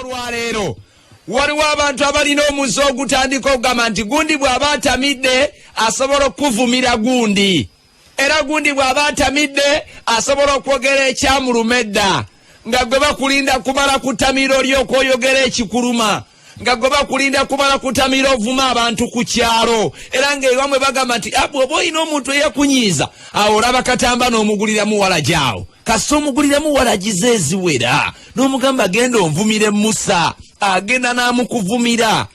Olwaleero waliwo abantu abalina omuze ogutandika okugamba nti gundi bw'aba atamidde asobola okuvumira gundi, era gundi bw'aba atamidde asobola okwogera ekyamuluma edda, nga gwe bakulinda kumala kutamira olyoka oyogera ekikuluma, nga gwe bakulinda kumala kutamira ovuma abantu ku kyalo, era ng'ewamwe bagamba nti bw'oba olina omuntu eyakunyiiza awo olaba katamba n'omuguliramu wala gyawo, kasita omuguliramu wala gize eziwera n'omugamba genda onvumire Musa, agenda n'amukuvumira.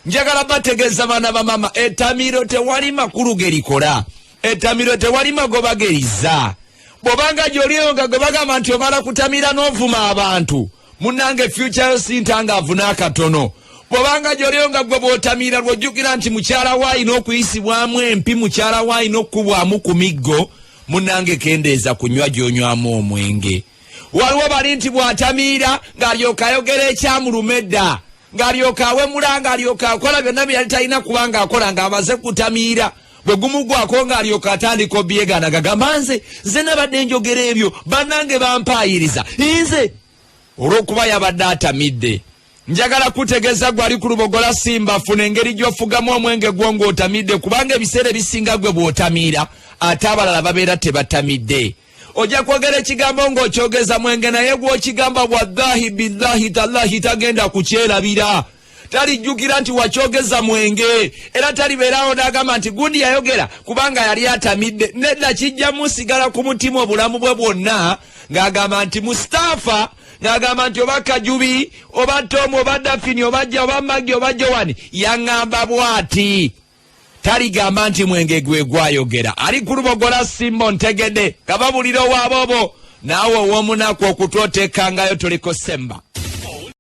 Njagala bategeeza baana bamama, ettamiro tewali makulu gerikola, ettamiro tewali magoba geriza. Bw'obanga gy'oliyo nga gwe bagamba nti omala kutamira n'ovuma abantu, munnange future yo sintanga avuna akatono. Bw'obanga gy'oliyo nga gwe bw'otamira lw'ojjukira nti mukyala we alina okuyisibwamu empi, mukyala we alina okukubwamu ku miggo, munnange kendeeza kunywa gy'onywamu omwenge. Waliwo bali nti bw'atamiira ng'alyoka ayogera ekyamuluma edda, ng'alyoka awemula, ng'alyoka akola byonna bye yali talina kuba ng'akola ng'amaze kutamiira. Bwe gumugwako ng'alyoka atandika obyegaana gagamba nze nabadde njogera ebyo bannange bampaayiriza nze olw'okuba yabadde atamidde. Njagala kutegeeza gwe ali ku Lubogola Simba funa engeri gy'ofugamu omwenge gwo ng'otamidde, kubanga ebiseera ebisinga gwe bw'otamira ate abalala babeera tebatamidde. Ojja kwogera ekigambo ng'okyogeza mwenge, naye gw'okigamba wallahi billahi tallahi tagenda kukyerabira, talijjukira nti wakyogeza mwenge, era talibeerawo n'agamba nti gundi yayogera kubanga yali atamidde. Nedda kijjamu sigala ku mutima obulamu bwe bwonna ng'agamba nti Mustafa, ng'agamba nti oba Kajubi oba Tom oba Dafini oba Jja oba Magi oba Jowani yaŋŋamba bw'ati. Taligamba nti mwenge gwe gwayogera. Ali ku Lubogola Simba ntegedde kababuliro waaboobo, naawe ow'omunaku okutwoteekangayo toliko semba.